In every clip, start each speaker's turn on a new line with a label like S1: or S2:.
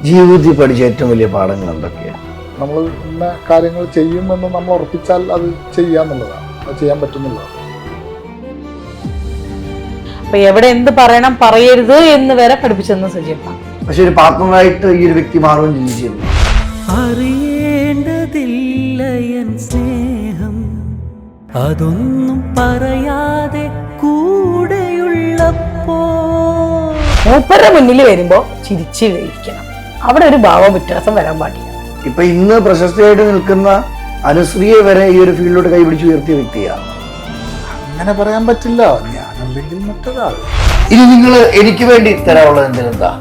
S1: ജീവിതത്തിൽ പഠിച്ച ഏറ്റവും വലിയ പാഠങ്ങൾ എന്തൊക്കെയാണ്?
S2: നമ്മൾ ഇന്ന കാര്യങ്ങൾ ചെയ്യുമെന്ന് നമ്മൾ ഉറപ്പിച്ചാൽ അത് ചെയ്യാന്നുള്ളതാണ്, അത് ചെയ്യാൻ പറ്റുന്നുള്ളതാണ്.
S3: അപ്പൊ എവിടെ എന്ത് പറയണം പറയരുത് എന്ന് വരെ പഠിപ്പിച്ചെന്ന് സജീവ.
S1: പക്ഷെ ഒരു പാർട്ട്ണറായിട്ട് ഈ ഒരു വ്യക്തി മാറുകയും ചെയ്യുന്നു.
S4: അറിയേണ്ടതില്ല എൻ സ്നേഹം അതൊന്നും പറയാതെ കൂടെയുള്ളപ്പോ
S3: മൂപ്പരുടെ മുന്നിൽ വരുമ്പോ ചിരിച്ചു കഴിക്കണം. അവിടെ ഒരു ഭാവ വ്യത്യാസം വരാൻ പാടില്ല.
S1: ഇപ്പൊ ഇന്ന് പ്രശസ്തയായിട്ട് നിൽക്കുന്ന അനുശ്രീയെ വരെ ഈ ഒരു ഫീൽഡിലോട്ട് കൈപിടിച്ച് ഉയർത്തിയ വ്യക്തിയാണ്.
S2: അങ്ങനെ പറയാൻ പറ്റില്ല, ഞാനല്ലെങ്കിൽ മറ്റൊരാൾ.
S1: ഇനി നിങ്ങൾ എനിക്ക് വേണ്ടി തരാനുള്ളത് എന്തിനെന്താ?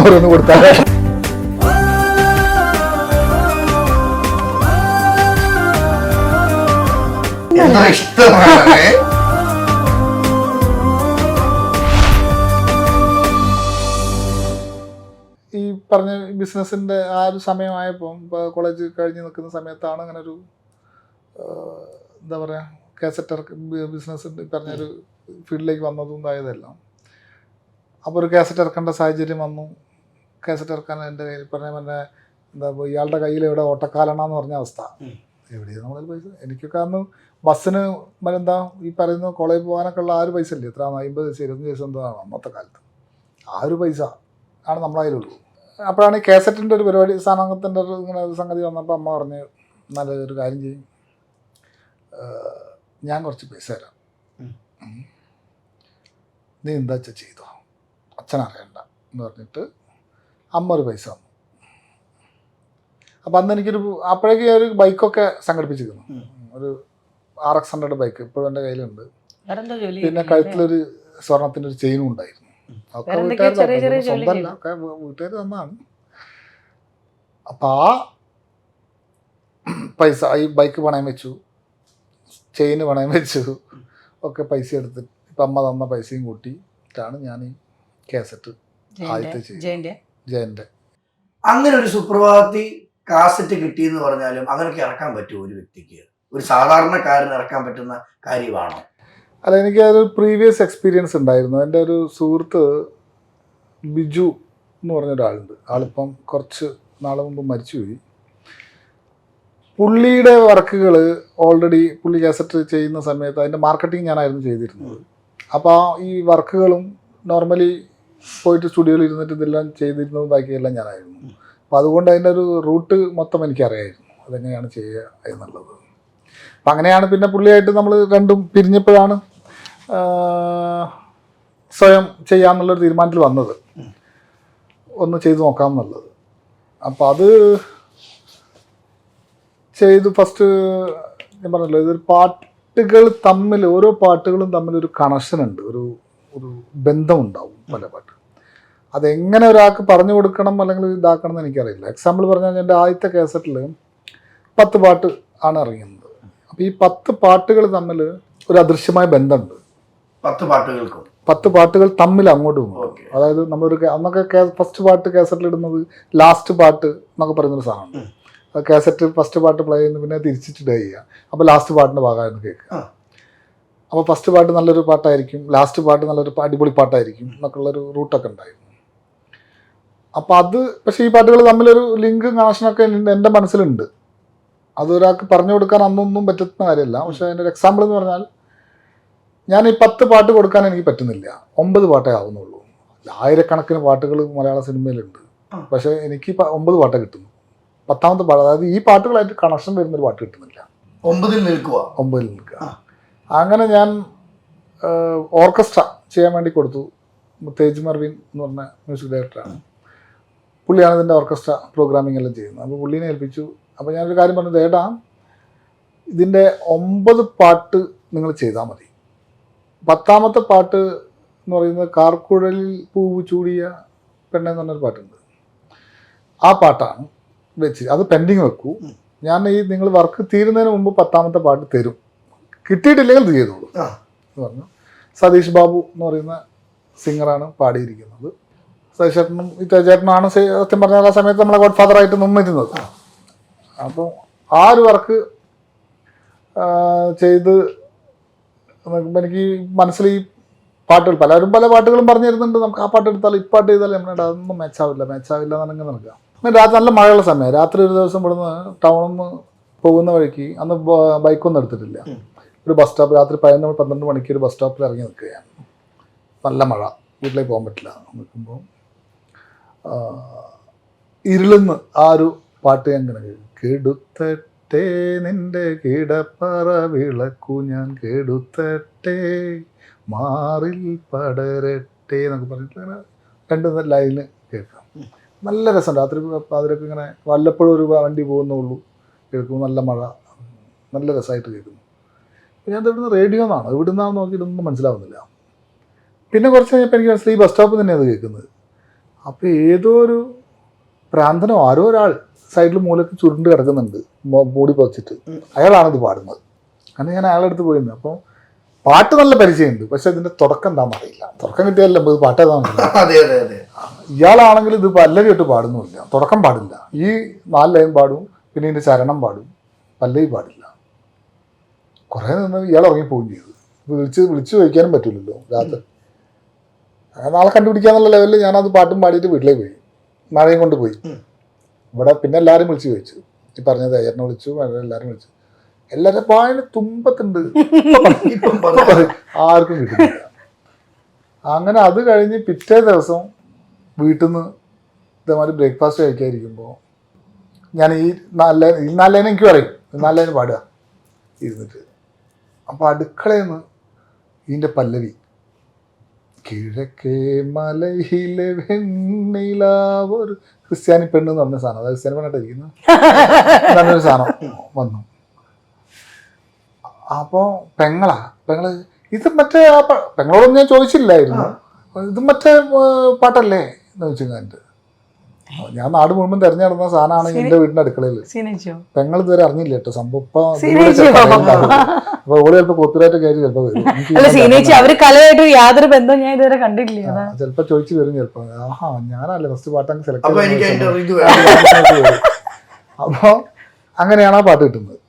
S2: ഓരോന്ന് കൊടുത്താൽ
S1: ഇഷ്ടമാണ്.
S2: ഈ പറഞ്ഞ ബിസിനസ്സിൻ്റെ ആ ഒരു സമയമായപ്പോൾ, ഇപ്പോൾ കോളേജ് കഴിഞ്ഞ് നിൽക്കുന്ന സമയത്താണ് അങ്ങനെ ഒരു എന്താ പറയുക കാസറ്റ് ബിസിനസ് പറഞ്ഞൊരു ഫീൽഡിലേക്ക് വന്നതും ഇതായതെല്ലാം. അപ്പോൾ ഒരു കാസറ്റ് ഇറക്കേണ്ട സാഹചര്യം വന്നു. കാസറ്റ് ഇറക്കാൻ എൻ്റെ കയ്യിൽ പറഞ്ഞ എന്താ ഇയാളുടെ കയ്യിൽ എവിടെ ഓട്ടക്കാലണമെന്ന് പറഞ്ഞ അവസ്ഥ. എവിടെയാണ് നമ്മളതിൽ പൈസ? എനിക്കൊക്കെ അന്ന് ബസ്സിന് എന്താ ഈ പറയുന്ന കോളേജ് പോകാനൊക്കെ ഉള്ള ആ ഒരു പൈസ ഇല്ലേ, എത്ര 50 പൈസ 25 പൈസ എന്താണ് അന്നത്തെ കാലത്ത്. ആ ഒരു പൈസ ആണ് നമ്മളെ കയ്യിലുള്ളൂ. അപ്പോഴാണ് ഈ കാസറ്റിൻ്റെ ഒരു പരിപാടി, സാധനത്തിൻ്റെ ഒരു ഇങ്ങനെ ഒരു സംഗതി വന്നപ്പോൾ അമ്മ പറഞ്ഞ് നല്ലൊരു കാര്യം ചെയ്യും, ഞാൻ കുറച്ച് പൈസ തരാം, നീ എന്താ വെച്ചാൽ ചെയ്തോ, അച്ഛനറിയണ്ട എന്ന് പറഞ്ഞിട്ട് അമ്മ ഒരു പൈസ തന്നു. അപ്പം അന്ന് എനിക്കൊരു അപ്പോഴേക്ക് ഒരു ബൈക്കൊക്കെ സംഘടിപ്പിച്ചിരുന്നു, ഒരു RX100 ബൈക്ക് ഇപ്പോഴും എൻ്റെ കയ്യിലുണ്ട്. പിന്നെ കഴുത്തിലൊരു സ്വർണത്തിൻ്റെ ഒരു ചെയിനും ഉണ്ടായിരുന്നു. ഒക്കെ വീട്ടുകാർ സ്വന്തമല്ല, ഒക്കെ വീട്ടുകാർ തന്നാണ്. അപ്പം ആ പൈസ ഈ ബൈക്ക് പണയം വെച്ചു, ചെയിന് പണയം വെച്ചു, ഒക്കെ പൈസ എടുത്തിട്ട് ഇപ്പം അമ്മ തന്ന പൈസയും കൂട്ടിയിട്ടാണ് ഞാൻ ഈ കാസറ്റ് ആദ്യത്തെ ജയൻ്റെ.
S1: അങ്ങനെ ഒരു സുപ്രഭാതത്തിൽ കാസറ്റ് കിട്ടിയെന്ന് പറഞ്ഞാലും അങ്ങനെയൊക്കെ ഇറക്കാൻ പറ്റുമോ ഒരു വ്യക്തിക്ക്? ഒരു സാധാരണക്കാരന് ഇറക്കാൻ പറ്റുന്ന കാര്യമാണോ?
S2: അല്ല, എനിക്ക് ഒരു പ്രീവിയസ് എക്സ്പീരിയൻസ് ഉണ്ടായിരുന്നു. എൻ്റെ ഒരു സുഹൃത്ത് ബിജു എന്ന് പറഞ്ഞ ഒരാളുണ്ട്. ആളിപ്പം കുറച്ച് നാൾ മുമ്പ് മരിച്ചുപോയി. പുള്ളിയുടെ വർക്കുകൾ ഓൾറെഡി പുള്ളി കാസറ്റ് ചെയ്യുന്ന സമയത്ത് അതിൻ്റെ മാർക്കറ്റിംഗ് ഞാനായിരുന്നു ചെയ്തിരുന്നത്. അപ്പോൾ ഈ വർക്കുകളും നോർമലി പോയിട്ട് സ്റ്റുഡിയോയിൽ ഇരുന്നിട്ട് ഇതെല്ലാം ചെയ്തിരുന്നതും ബാക്കിയെല്ലാം ഞാനായിരുന്നു. അപ്പോൾ അതുകൊണ്ട് അതിൻ്റെ ഒരു റൂട്ട് മൊത്തം എനിക്കറിയായിരുന്നു, അതെങ്ങനെയാണ് ചെയ്യുക എന്നുള്ളത്. അപ്പം അങ്ങനെയാണ് പിന്നെ പുള്ളിയായിട്ട് നമ്മൾ രണ്ടും പിരിഞ്ഞപ്പോഴാണ് സ്വയം ചെയ്യാമെന്നുള്ളൊരു തീരുമാനത്തിൽ വന്നത്, ഒന്ന് ചെയ്തു നോക്കാമെന്നുള്ളത്. അപ്പോൾ അത് ചെയ്തു. ഫസ്റ്റ് ഞാൻ പറഞ്ഞല്ലോ, ഇതൊരു പാട്ടുകൾ തമ്മിൽ, ഓരോ പാട്ടുകളും തമ്മിലൊരു കണക്ഷനുണ്ട്, ഒരു ബന്ധമുണ്ടാവും പല പാട്ട്. അതെങ്ങനെ ഒരാൾക്ക് പറഞ്ഞു കൊടുക്കണം അല്ലെങ്കിൽ ഇതാക്കണം എന്ന് എനിക്കറിയില്ല. എക്സാമ്പിൾ പറഞ്ഞാൽ എൻ്റെ ആദ്യത്തെ കാസറ്റിൽ 10 പാട്ട് ആണ് ഇറങ്ങുന്നത്. അപ്പോൾ ഈ 10 പാട്ടുകൾ തമ്മിൽ ഒരു അദൃശ്യമായ ബന്ധമുണ്ട്. 10 പാട്ടുകൾ തമ്മിൽ അങ്ങോട്ടും ഇങ്ങോട്ടും. അതായത് നമ്മളൊരു അന്നൊക്കെ ഫസ്റ്റ് പാട്ട് കാസറ്റിലിടുന്നത് ലാസ്റ്റ് പാട്ട് എന്നൊക്കെ പറയുന്നൊരു സാധനമുണ്ട്. കാസറ്റ് ഫസ്റ്റ് പാട്ട് പ്ലേ ചെയ്യുന്നു, പിന്നെ തിരിച്ചിട്ട് ഡേ ചെയ്യുക. അപ്പോൾ ലാസ്റ്റ് പാട്ടിൻ്റെ ഭാഗമായിരുന്നു കേൾക്കുക. അപ്പോൾ ഫസ്റ്റ് പാട്ട് നല്ലൊരു പാട്ടായിരിക്കും, ലാസ്റ്റ് പാട്ട് നല്ലൊരു അടിപൊളി പാട്ടായിരിക്കും എന്നൊക്കെ ഉള്ളൊരു റൂട്ടൊക്കെ ഉണ്ടായിരുന്നു. അപ്പോൾ അത് പക്ഷേ ഈ പാട്ടുകൾ തമ്മിലൊരു ലിങ്ക് കണക്ഷനൊക്കെ എൻ്റെ മനസ്സിലുണ്ട്. അതൊരാൾക്ക് പറഞ്ഞു കൊടുക്കാൻ അന്നൊന്നും പറ്റുന്ന കാര്യമല്ല. പക്ഷേ അതിൻ്റെ ഒരു എക്സാമ്പിൾ എന്ന് പറഞ്ഞാൽ, ഞാൻ ഈ 10 പാട്ട് കൊടുക്കാൻ എനിക്ക് പറ്റുന്നില്ല, 9 പാട്ടേ ആവുന്നുള്ളൂ. ആയിരക്കണക്കിന് പാട്ടുകൾ മലയാള സിനിമയിലുണ്ട്, പക്ഷേ എനിക്ക് 9 പാട്ടേ കിട്ടുന്നു. 10ാമത്തെ പാട്ട്, അതായത് ഈ പാട്ടുകളായിട്ട് കണക്ഷൻ വരുന്നൊരു പാട്ട് കിട്ടുന്നില്ല. 9ൽ നിൽക്കുക. അങ്ങനെ ഞാൻ ഓർക്കസ്ട്ര ചെയ്യാൻ വേണ്ടി കൊടുത്തു. തേജ് മർവിൻ എന്ന് പറഞ്ഞ മ്യൂസിക് ഡയറക്ടറാണ്, പുള്ളിയാണ് ഇതിൻ്റെ ഓർക്കസ്ട്ര പ്രോഗ്രാമിംഗ് എല്ലാം ചെയ്യുന്നത്. അപ്പോൾ പുള്ളീനെ ഏൽപ്പിച്ചു. അപ്പോൾ ഞാനൊരു കാര്യം പറഞ്ഞത്, ഏട്ടാ ഇതിൻ്റെ 9 പാട്ട് നിങ്ങൾ ചെയ്താൽ മതി. 10ാമത്തെ പാട്ട് എന്ന് പറയുന്നത് കാർക്കുഴലിൽ പൂവ് ചൂടിയ പെണ്ണെന്ന് പറഞ്ഞൊരു പാട്ടുണ്ട്. ആ പാട്ടാണ് വെച്ച് അത് പെൻഡിങ് വെക്കൂ. ഞാൻ ഈ നിങ്ങൾ വർക്ക് തീരുന്നതിന് മുമ്പ് 10ാമത്തെ പാട്ട് തരും, കിട്ടിയിട്ടില്ലെങ്കിൽ ഇത് ചെയ്തോളൂ എന്ന് പറഞ്ഞു. സതീഷ് ബാബു എന്ന് പറയുന്ന സിംഗറാണ് പാടിയിരിക്കുന്നത്. സതീഷ് ചേട്ടനും ഈ ചേട്ടനാണ് സത്യം പറഞ്ഞാൽ ആ സമയത്ത് നമ്മളെ ഗോഡ് ഫാദറായിട്ട് നിന്നിരുന്നത്. അപ്പോൾ ആ ഒരു വർക്ക് ചെയ്ത് എനിക്ക് മനസ്സിൽ ഈ പാട്ടുകൾ പലരും പല പാട്ടുകളും പറഞ്ഞു തരുന്നുണ്ട്. നമുക്ക് ആ പാട്ട് എടുത്താൽ ഇപ്പാട്ട് ചെയ്താൽ നമ്മുടെ അതൊന്നും മാച്ചാവില്ല എന്നാണെങ്കിൽ നടക്കാം. പിന്നെ രാത്രി നല്ല മഴയുള്ള സമയം. രാത്രി ഒരു ദിവസം ഇവിടുന്ന് ടൗണിൽ നിന്ന് പോകുന്ന വഴിക്ക് അന്ന് ബൈക്കൊന്നും എടുത്തിട്ടില്ല. ഒരു ബസ് സ്റ്റോപ്പ് രാത്രി 11-12 മണിക്ക് ഒരു ബസ് സ്റ്റോപ്പിൽ ഇറങ്ങി നിൽക്കുകയാണ്. നല്ല മഴ, വീട്ടിലേക്ക് പോകാൻ പറ്റില്ല. നിൽക്കുമ്പോൾ ഇരുളുന്ന് ആ ഒരു പാട്ട് ഞാൻ ഇങ്ങനെ കെടുത്തട്ടെ നിന്റെ കിടപ്പറ വിളക്കു ഞാൻ കെടുത്തട്ടെ മാറിൽ പടരട്ടെ എന്നൊക്കെ പറഞ്ഞിട്ട് അങ്ങനെ 2 ലൈന് കേൾക്കാം. നല്ല രസം. രാത്രി അതിലൊക്കെ ഇങ്ങനെ വല്ലപ്പോഴും ഒരു വണ്ടി പോകുന്നുള്ളൂ, കേൾക്കുമ്പോൾ നല്ല മഴ, നല്ല രസമായിട്ട് കേൾക്കുന്നു. പിന്നെ അത് ഇവിടുന്ന് റേഡിയോ എന്നാണ്, ഇവിടുന്നാണെന്ന് നോക്കിയിട്ടൊന്നും മനസ്സിലാവുന്നില്ല. പിന്നെ കുറച്ച് കഴിഞ്ഞപ്പോൾ എനിക്ക് മനസ്സിലായി ഈ ബസ് സ്റ്റോപ്പിൽ തന്നെയാണ് അത് കേൾക്കുന്നത്. അപ്പോൾ ഏതോ ഒരു പ്രാന്തനോ ആരോ ഒരാൾ സൈഡിൽ മൂലക്ക് ചുരുണ്ട് കിടക്കുന്നുണ്ട്, ബോഡി പറിച്ചിട്ട്. അയാളാണിത് പാടുന്നത്. അങ്ങനെ ഞാൻ അയാളെടുത്ത് പോയിരുന്നു. അപ്പോൾ പാട്ട് നല്ല പരിചയമുണ്ട്, പക്ഷെ ഇതിൻ്റെ തുടക്കം എന്താണെന്ന് അറിയില്ല. തുടക്കം കിട്ടിയാലല്ലോ ഇത് പാട്ട് ഏതാണെന്നില്ല. ഇയാളാണെങ്കിൽ ഇത് പല്ലവി ഇട്ട് പാടുന്നുമില്ല, തുടക്കം പാടില്ല. ഈ 4 ലൈൻ പാടും, പിന്നെ ഇതിൻ്റെ ചരണം പാടും, പല്ലവി പാടില്ല. കുറേ നിന്ന് ഇയാൾ ഇറങ്ങിപ്പോവുകയും ചെയ്തു. വിളിച്ച് ചോദിക്കാനും പറ്റില്ലല്ലോ രാത്രി. നാളെ കണ്ടുപിടിക്കാന്നുള്ള ലെവലിൽ ഞാനത് പാട്ടും പാടിയിട്ട് വീട്ടിലേക്ക് പോയി, മഴയും കൊണ്ട് പോയി. ഇവിടെ പിന്നെ എല്ലാവരും വിളിച്ച് ചോദിച്ചു, ഈ പറഞ്ഞത് അയ്യറിനെ വിളിച്ചു, എല്ലാവരും വിളിച്ചു. എല്ലാവരും പായന് തുമ്പത്തുണ്ട്, ആർക്കും കിട്ടുന്നില്ല. അങ്ങനെ അത് കഴിഞ്ഞ് പിറ്റേ ദിവസം വീട്ടിൽ നിന്ന് ഇതേമാതിരി ബ്രേക്ക്ഫാസ്റ്റ് കഴിക്കാതിരിക്കുമ്പോൾ ഞാൻ ഈ 4 ലൈൻ എനിക്ക് പറയും, 4 ലൈൻ പാടുക ഇരുന്നിട്ട്. അപ്പോൾ അടുക്കളയിൽ നിന്ന് ഇതിൻ്റെ പല്ലവി, കിഴക്കേ മലയിലെ വെണ്ണിലാവൊരു ക്രിസ്ത്യാനി പെണ്ണ് എന്ന് പറഞ്ഞ സാധനം, അത് ക്രിസ്ത്യാനി പെണ്ണായിട്ടിരിക്കുന്നു എന്നൊരു സാധനം വന്നു. അപ്പോൾ പെങ്ങള് ഇത് മറ്റേ ആ പെങ്ങളോടൊന്നും ഞാൻ ചോദിച്ചില്ലായിരുന്നു, ഇത് മറ്റേ പാട്ടല്ലേ എന്ന് ചോദിച്ചു. ഞാൻ നാട് മുഴുവൻ തെരഞ്ഞു നടന്ന സാധനമാണ് എൻ്റെ വീടിൻ്റെ അടുക്കളയിൽ. പെങ്ങൾ ഇതുവരെ അറിഞ്ഞില്ല കേട്ടോ സംഭവം. അപ്പൊ ഓള് ചിലപ്പോ കോപ്പിറൈറ്റ് കയറി ചിലപ്പോ വരും.
S3: യാതൊരു ബന്ധവും ഞാൻ ഇതുവരെ കണ്ടിട്ടില്ല.
S2: ചിലപ്പോ ചോദിച്ചു വരും, ചിലപ്പോ ആഹാ ഞാനല്ലേ ഫസ്റ്റ് പാട്ടങ്ങ് സെലക്ട് അപ്പൊ അങ്ങനെയാണ് ആ പാട്ട് കിട്ടുന്നത്.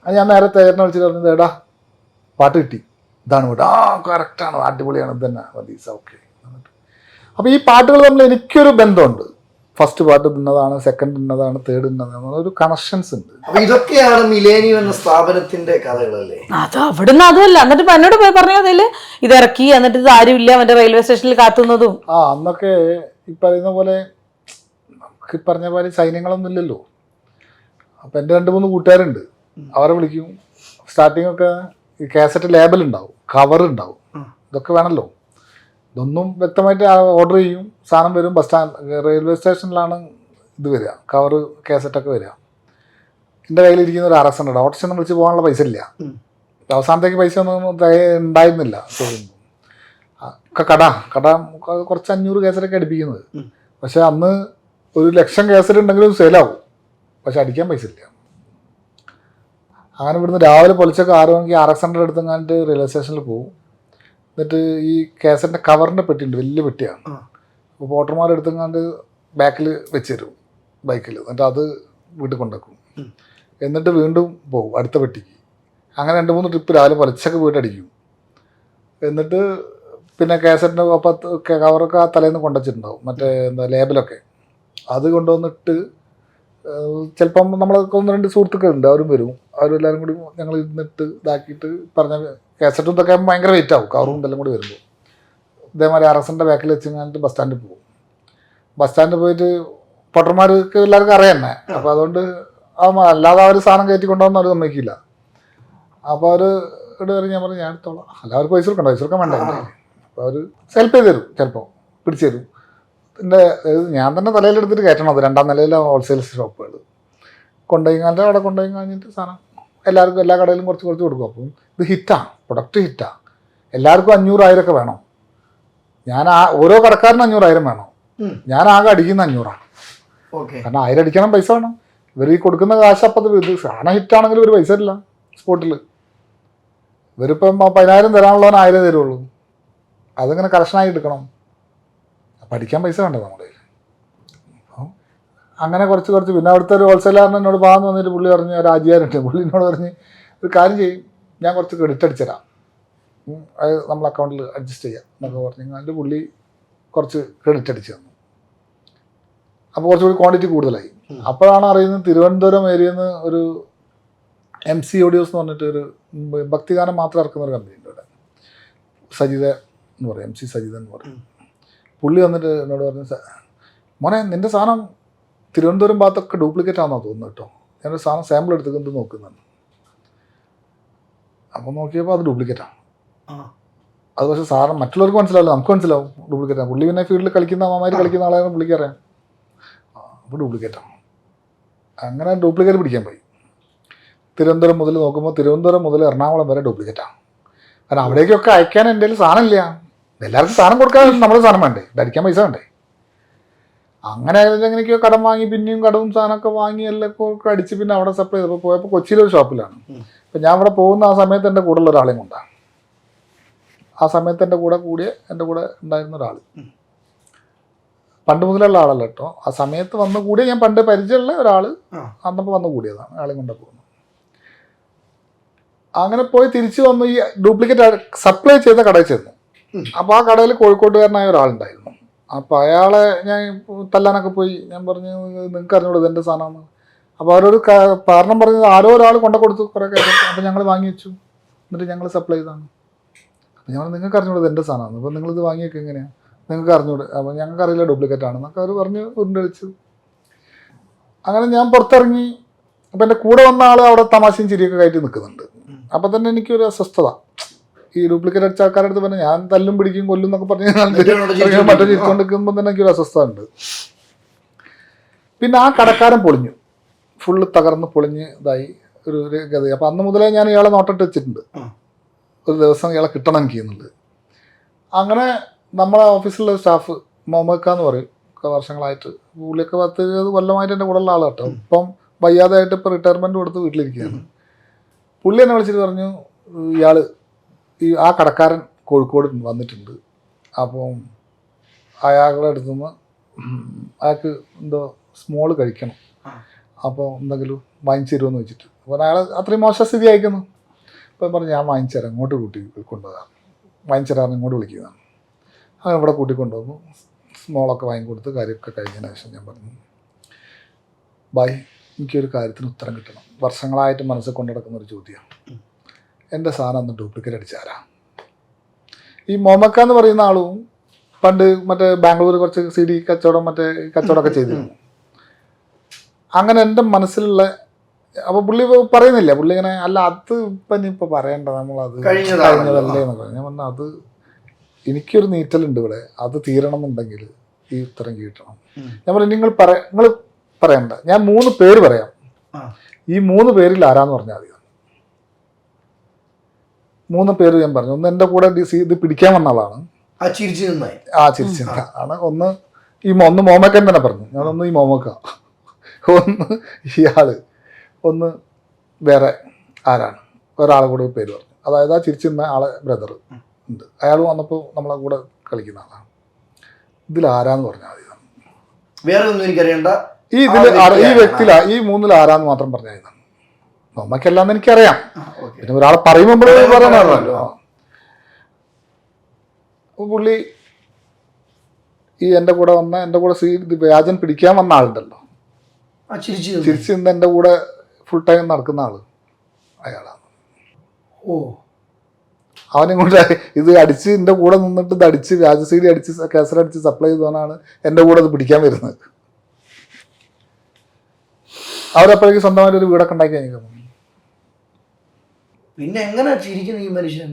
S2: അത് ഞാൻ നേരെ തേരനെ വിളിച്ചിട്ട് പറഞ്ഞത്, എടാ പാട്ട് കിട്ടി, ഇതാണ് പാട്ട്. കറക്റ്റാണ്, അടിപൊളിയാണ്, ഇത് തന്നെ മതി, ഓക്കെ. അപ്പോൾ ഈ പാട്ടുകൾ തമ്മിൽ എനിക്കൊരു ബന്ധമുണ്ട്. ഫസ്റ്റ് പാട്ട് ഇന്നതാണ്, സെക്കൻഡ് ഇന്നതാണ്, തേർഡ് ഇന്നതാണ്, ഒരു കണക്ഷൻസ് ഉണ്ട്.
S1: അപ്പൊ ഇതൊക്കെയാണ് മിലേനിയം എന്ന സ്ഥാപനത്തിന്റെ കഥകളല്ലേ?
S3: അത് അവിടുന്ന് അതുമല്ല. എന്നിട്ട് എന്നോട് പറഞ്ഞതില് ഇത് ഇറക്കി, എന്നിട്ട് ഇത് ആരുമില്ല മറ്റേ റെയിൽവേ സ്റ്റേഷനിൽ കാത്തുന്നതും.
S2: അന്നൊക്കെ ഈ പറയുന്ന പോലെ നമുക്ക് പറഞ്ഞ പോലെ സൈന്യങ്ങളൊന്നും ഇല്ലല്ലോ. അപ്പം എൻ്റെ 2-3 കൂട്ടുകാരുണ്ട്, അവരെ വിളിക്കും. സ്റ്റാർട്ടിങ് ഒക്കെ ഈ കാസറ്റ് ലേബൽ ഉണ്ടാവും, കവർ ഉണ്ടാവും, ഇതൊക്കെ വേണമല്ലോ. ഇതൊന്നും വ്യക്തമായിട്ട് ഓർഡർ ചെയ്യും, സാധനം വരും. ബസ് സ്റ്റാൻഡ് റെയിൽവേ സ്റ്റേഷനിലാണ് ഇത് വരിക, കവറ് കാസറ്റൊക്കെ വരിക. എൻ്റെ കയ്യിലിരിക്കുന്ന ഒരു RS ഉണ്ട്, ഓട്ടോറിക്ഷ വിളിച്ച് പോകാനുള്ള പൈസ ഇല്ല. അവസാനത്തേക്ക് പൈസ ഒന്നും ഉണ്ടായിരുന്നില്ല. കട കുറച്ച് 500 കാസറ്റൊക്കെ അടിപ്പിക്കുന്നത്. പക്ഷെ അന്ന് 1,00,000 കാസറ്റ് ഉണ്ടെങ്കിലും സെയിലാവും, പക്ഷെ അടിക്കാൻ പൈസ ഇല്ല. അങ്ങനെ ഇവിടുന്ന് രാവിലെ പൊളിച്ചൊക്കെ 6 മണിക്ക് RS എടുത്തെങ്ങാണ്ട് റെയിൽവേ സ്റ്റേഷനിൽ പോകും. എന്നിട്ട് ഈ കാസറ്റിൻ്റെ കവറിൻ്റെ പെട്ടിയുണ്ട്, വലിയ പെട്ടിയാണ്. അപ്പോൾ പോട്ടർമാർ എടുത്തെങ്ങാണ്ട് ബാക്കിൽ വെച്ച് തരും ബൈക്കിൽ. എന്നിട്ട് അത് വീട്ടിൽ കൊണ്ടുവെക്കും. എന്നിട്ട് വീണ്ടും പോകും അടുത്ത പെട്ടിക്ക്. അങ്ങനെ 2-3 ട്രിപ്പ് രാവിലെ പൊലിച്ചൊക്കെ പോയിട്ട് അടിക്കും. എന്നിട്ട് പിന്നെ കാസറ്റിൻ്റെ കവറൊക്കെ ആ തലേന്ന് കൊണ്ടുവച്ചിട്ടുണ്ടാവും, മറ്റേ ലേബലൊക്കെ. അത് കൊണ്ടുവന്നിട്ട് ചിലപ്പം നമ്മളൊക്കെ 1-2 സുഹൃത്തുക്കളുണ്ട്, അവരും വരും. അവരെല്ലാവരും കൂടി ഞങ്ങൾ ഇരുന്നിട്ട് ഇതാക്കിയിട്ട് പറഞ്ഞ കാസറ്റും ഇതൊക്കെ ഭയങ്കര വെയിറ്റ് ആവും, കവറും ഇതെല്ലാം കൂടി വരുമ്പോൾ. ഇതേമാതിരി RSൻ്റെ ബാക്കിൽ വെച്ച് കഴിഞ്ഞിട്ട് ബസ് സ്റ്റാൻഡിൽ പോകും. ബസ് സ്റ്റാൻഡിൽ പോയിട്ട് പൊട്ടന്മാർക്ക് എല്ലാവർക്കും അറിയാം തന്നെ. അപ്പോൾ അതുകൊണ്ട് അല്ലാതെ അവർ സാധനം കയറ്റി കൊണ്ടുവന്ന് അവർ സമ്മതിക്കില്ല. അപ്പോൾ അവർ ഇവിടെ ഞാൻ പറഞ്ഞു ഞാൻ എടുത്തോളാം, അല്ല അവർക്ക് പൈസ കൊടുക്കാൻ വേണ്ട. അപ്പോൾ അവർ ഹെൽപ്പ് ചെയ്ത് തരും, ചിലപ്പോൾ പിടിച്ചു തരും. എൻ്റെ ഞാൻ തന്നെ തലയിലെടുത്തിട്ട് കയറ്റണം. അത് 2ാം നിലയിലെ ഹോൾസെയിൽ ഷോപ്പുകൾ കൊണ്ടുപോയി അവിടെ കൊണ്ടുപോയി കഴിഞ്ഞിട്ട് സാധനം എല്ലാവർക്കും എല്ലാ കടയിലും കുറച്ച് കൊടുക്കും. അപ്പം ഇത് ഹിറ്റാണ്, പ്രൊഡക്റ്റ് ഹിറ്റാണ്. എല്ലാവർക്കും 500,000 വേണം. ഞാൻ ഓരോ കടക്കാരനും 500,000 വേണം. ഞാൻ ആകെ അടിക്കുന്ന 500. കാരണം 1000 അടിക്കണം, പൈസ വേണം. ഇവർ ഈ കൊടുക്കുന്ന കാശ് അപ്പം ഇത് സാധനം ഹിറ്റാണെങ്കിലും ഒരു പൈസ ഇല്ല സ്പോട്ടിൽ. ഇവരിപ്പം 10,000 തരാനുള്ളവന് 1000 തരുള്ളൂ. അതിങ്ങനെ കറക്ഷനായി എടുക്കണം. പഠിക്കാൻ പൈസ വേണ്ട നമ്മുടെ. അപ്പം അങ്ങനെ കുറച്ച് പിന്നെ അവിടുത്തെ ഒരു ഹോൾസെയിലറിന് എന്നോട് പാന്ന് വന്നിട്ട് പുള്ളി പറഞ്ഞ്, രാജിയാരുണ്ട്, പുള്ളി എന്നോട് പറഞ്ഞ് ഒരു കാര്യം ചെയ്യും, ഞാൻ കുറച്ച് ക്രെഡിറ്റ് അടിച്ചുതരാം, അത് നമ്മൾ അക്കൗണ്ടിൽ അഡ്ജസ്റ്റ് ചെയ്യാം എന്നൊക്കെ പറഞ്ഞു. അതിൻ്റെ പുള്ളി കുറച്ച് ക്രെഡിറ്റ് അടിച്ച് തന്നു. അപ്പോൾ കുറച്ചുകൂടി ക്വാണ്ടിറ്റി കൂടുതലായി. അപ്പോഴാണ് അറിയുന്നത് തിരുവനന്തപുരം ഏരിയയിൽ നിന്ന് ഒരു MC ഓഡിയോസ് എന്ന് പറഞ്ഞിട്ട് ഒരു ഭക്തിഗാനം മാത്രം ഇറക്കുന്ന ഒരു കമ്പനി ഉണ്ട് ഇവിടെ, സജിത എന്ന് പറയും, MC സജിത എന്ന് പറയും. പുള്ളി വന്നിട്ട് എന്നോട് പറഞ്ഞു, മോനെ നിൻ്റെ സാധനം തിരുവനന്തപുരം ഭാഗത്തൊക്കെ ഡ്യൂപ്ലിക്കേറ്റ് ആണെന്നോ തോന്നുന്നു കേട്ടോ, ഞാനൊരു സാധനം സാമ്പിൾ എടുത്തിട്ട് നോക്കുന്നുണ്ട്. അപ്പോൾ നോക്കിയപ്പോൾ അത് ഡ്യൂപ്ലിക്കേറ്റാണ്. അത് പക്ഷേ സാധനം മറ്റുള്ളവർക്ക് മനസ്സിലാവില്ല, നമുക്ക് മനസ്സിലാവും ഡ്യൂപ്ലിക്കേറ്റാണ്. പുള്ളി പിന്നെ ഫീൽഡിൽ കളിക്കുന്ന നന്നായിട്ട് കളിക്കുന്ന ആളെയാണ് പുള്ളിക്കറിയാം. അപ്പോൾ ഡ്യൂപ്ലിക്കേറ്റാണ്. അങ്ങനെ ഡ്യൂപ്ലിക്കേറ്റ് പിടിക്കാൻ പോയി. തിരുവനന്തപുരം മുതൽ നോക്കുമ്പോൾ തിരുവനന്തപുരം മുതൽ എറണാകുളം വരെ ഡ്യൂപ്ലിക്കേറ്റാണ്. കാരണം അവിടേക്കൊക്കെ അയക്കാൻ എൻ്റെ കയ്യിൽ സാധനം ഇല്ല. എല്ലാവർക്കും സാധനം കൊടുക്കാൻ നമ്മുടെ സാധനം വേണ്ടേ, ധരിക്കാൻ പൈസ വേണ്ടേ. അങ്ങനെ എങ്ങനെയൊക്കെയോ കടം വാങ്ങി, പിന്നെയും കടവും സാധനമൊക്കെ വാങ്ങി എല്ലാം അടിച്ച് പിന്നെ അവിടെ സപ്ലൈ ചെയ്തപ്പോൾ പോയപ്പോൾ കൊച്ചിയിലൊരു ഷോപ്പിലാണ്. അപ്പം ഞാൻ അവിടെ പോകുന്ന ആ സമയത്ത് എൻ്റെ കൂടെ ഉള്ള ഒരാളെയും കൊണ്ടാണ്. ആ സമയത്ത് എൻ്റെ കൂടെ ഉണ്ടായിരുന്ന ഒരാൾ, പണ്ട് മുതലുള്ള ആളല്ല കേട്ടോ, ആ സമയത്ത് വന്നു കൂടിയ, ഞാൻ പണ്ട് പരിചയമുള്ള ഒരാൾ അന്നപ്പോൾ വന്നു കൂടിയതാണ്, ആളെയും കൊണ്ടാണ് പോകുന്നത്. അങ്ങനെ പോയി തിരിച്ചു വന്നു. ഈ ഡ്യൂപ്ലിക്കേറ്റ് സപ്ലൈ ചെയ്ത കടയിൽ ചെന്നു. അപ്പോൾ ആ കടയിൽ കോഴിക്കോട്ടുകാരനായ ഒരാളുണ്ടായിരുന്നു. അപ്പോൾ അയാളെ ഞാൻ തല്ലാനൊക്കെ പോയി. ഞാൻ പറഞ്ഞു, നിങ്ങൾക്ക് അറിഞ്ഞൂടെ ഇതെൻ്റെ സാധനമാണ്. അപ്പോൾ അവരൊരു കാരണം പറഞ്ഞത് ആരോ ഒരാൾ കൊണ്ടു കൊടുത്തു കുറേ കാര്യം. അപ്പോൾ ഞങ്ങൾ വാങ്ങി വെച്ചു, എന്നിട്ട് ഞങ്ങൾ സപ്ലൈ ചെയ്താണ്. അപ്പോൾ ഞങ്ങൾ നിങ്ങൾക്ക് അറിഞ്ഞൂടെ ഇതെൻ്റെ സാധനമാണ്, അപ്പോൾ നിങ്ങളിത് വാങ്ങിയൊക്കെ എങ്ങനെയാണ് നിങ്ങൾക്ക് അറിഞ്ഞൂടെ. അപ്പോൾ ഞങ്ങൾക്ക് അറിയില്ല ഡ്യൂപ്ലിക്കേറ്റ് ആണെന്നൊക്കെ അവർ പറഞ്ഞ് ഉരുണ്ടടിച്ചു. അങ്ങനെ ഞാൻ പുറത്തിറങ്ങി. അപ്പോൾ എൻ്റെ കൂടെ വന്ന ആൾ അവിടെ തമാശയും ചിരിയൊക്കെ കയറ്റി നിൽക്കുന്നുണ്ട്. അപ്പോൾ തന്നെ എനിക്കൊരു അസ്വസ്ഥത. ഈ ഡ്യൂപ്ലിക്കേറ്റ് അടിച്ച ആൾക്കാരുടെ അടുത്ത് പറഞ്ഞാൽ ഞാൻ തല്ലും പിടിക്കും കൊല്ലും എന്നൊക്കെ പറഞ്ഞ് മറ്റേ ചിരിച്ചുകൊണ്ട് നിൽക്കുമ്പോൾ തന്നെ എനിക്കൊരു അസ്വസ്ഥത ഉണ്ട്. പിന്നെ ആ കടക്കാരൻ പൊളിഞ്ഞു, ഫുള്ള് തകർന്ന് പൊളിഞ്ഞ് ഇതായി ഒരു ഗതി. അപ്പോൾ അന്ന് മുതലേ ഞാൻ ഇയാളെ നോട്ടിട്ട് വെച്ചിട്ടുണ്ട്, ഒരു ദിവസം ഇയാളെ കിട്ടണം എനിക്ക് ചെയ്യുന്നുണ്ട്. അങ്ങനെ നമ്മളെ ഓഫീസിലുള്ള സ്റ്റാഫ് മൊമക്ക എന്ന് പറയും, വർഷങ്ങളായിട്ട് പുള്ളിയൊക്കെ 10-20 കൊല്ലമായിട്ട് എൻ്റെ കൂടെ ഉള്ള ആൾ കേട്ടോ. ഇപ്പം വയ്യാതായിട്ട് ഇപ്പോൾ റിട്ടയർമെൻറ്റ് കൊടുത്ത് വീട്ടിലിരിക്കുകയാണ്. പുള്ളി എന്നെ വിളിച്ചിട്ട് പറഞ്ഞു, ഇയാൾ ആ കടക്കാരൻ കോഴിക്കോട് വന്നിട്ടുണ്ട്, അപ്പം അയാളുടെ അടുത്ത് നിന്ന് അയാൾക്ക് എന്തോ സ്മോൾ കഴിക്കണം, അപ്പോൾ എന്തെങ്കിലും വാങ്ങിച്ചു തരുമെന്ന് വെച്ചിട്ട്. അപ്പോൾ അയാൾ അത്രയും മോശം സ്ഥിതി അയക്കുന്നു. അപ്പം പറഞ്ഞു, ഞാൻ വാങ്ങിച്ചു തരാം, ഇങ്ങോട്ട് കൂട്ടി കൊണ്ടുപോകാം, വാങ്ങിച്ചു തരാമെന്ന് ഇങ്ങോട്ട് വിളിക്കുന്നതാണ്. അങ്ങനെ ഇവിടെ കൂട്ടിക്കൊണ്ടുവന്നു, സ്മോളൊക്കെ വാങ്ങിക്കൊടുത്ത് കാര്യമൊക്കെ കഴിഞ്ഞതിന് ശേഷം ഞാൻ പറഞ്ഞു, ബൈ, എനിക്കൊരു കാര്യത്തിന് ഉത്തരം കിട്ടണം. വർഷങ്ങളായിട്ട് മനസ്സിൽ കൊണ്ടു നടക്കുന്നൊരു ചോദ്യമാണ്. എൻ്റെ സാധനം അന്ന് ഡ്യൂപ്ലിക്കേറ്റ് അടിച്ചാരാ? ഈ മൊമക്ക എന്ന് പറയുന്ന ആളും പണ്ട് മറ്റേ ബാംഗ്ലൂർ കുറച്ച് CD കച്ചവടമൊക്കെ ചെയ്തിരുന്നു. അങ്ങനെ എൻ്റെ മനസ്സിലുള്ള, അപ്പോൾ പുള്ളി പറയുന്നില്ല, പുള്ളി ഇങ്ങനെ അല്ല അത് ഇപ്പം ഇനിയിപ്പോൾ പറയണ്ട, നമ്മളത് കഴിഞ്ഞതല്ലേ എന്ന് പറഞ്ഞു. ഞാൻ പറഞ്ഞു, അത് എനിക്കൊരു നീറ്റലുണ്ട് ഇവിടെ, അത് തീരണമെന്നുണ്ടെങ്കിൽ ഈ ഉത്തരം കിട്ടണം. ഞാൻ പറഞ്ഞു, നിങ്ങൾ പറയണ്ട, ഞാൻ 3 പേര് പറയാം, ഈ 3 പേരിൽ ആരാന്ന് പറഞ്ഞാൽ മതി. 3 പേര് ഞാൻ പറഞ്ഞു. ഒന്ന് എൻ്റെ കൂടെ ഇത് പിടിക്കാൻ വന്ന ആളാണ്, ചിരിച്ചു ആണ്. ഒന്ന് മോമക്കൻ തന്നെ പറഞ്ഞു. ഞാനൊന്ന് ഈ മോമക്ക, ഒന്ന് ഇയാള്, ഒന്ന് വേറെ ആരാണ്, ഒരാളെ കൂടെ പേര് പറഞ്ഞു. അതായത് ആ ചിരിച്ചിരുന്ന ആളെ ബ്രദർ ഉണ്ട്, അയാൾ വന്നപ്പോൾ നമ്മളെ കൂടെ കളിക്കുന്ന ആളാണ്. ഇതിൽ ആരാന്ന് പറഞ്ഞാൽ മതി,
S1: വേറെ ഒന്നും എനിക്കറിയണ്ട,
S2: ഈ വ്യക്തിയില ഈ 3-ൽ ആരാന്ന് മാത്രം പറഞ്ഞാൽ മതി. നമുക്കെല്ലാം എനിക്കറിയാം, പിന്നെ ഒരാളെ പറയുമ്പോൾ പറയണമല്ലോ. പുള്ളി ഈ എൻ്റെ കൂടെ വ്യാജൻ പിടിക്കാൻ വന്ന ആളുണ്ടല്ലോ, ചിരിച്ച് നിന്ന് എൻ്റെ കൂടെ ഫുൾ ടൈം നടക്കുന്ന ആള് അയാളാണ്. അവനും കൊണ്ട് ഇത് അടിച്ച് എൻ്റെ കൂടെ നിന്നിട്ട് ഇത് അടിച്ച് വ്യാജ CD അടിച്ച് കേസറടിച്ച് സപ്ലൈ ചെയ്തവനാണ് എൻ്റെ കൂടെ ഇത് പിടിക്കാൻ വരുന്നത്. അവരപ്പോഴേക്ക് സ്വന്തമായിട്ട് ഒരു വീടൊക്കെ ഉണ്ടാക്കി കഴിഞ്ഞു.
S1: പിന്നെ എങ്ങനെ ചിരിക്കുന്നു ഈ മനുഷ്യൻ?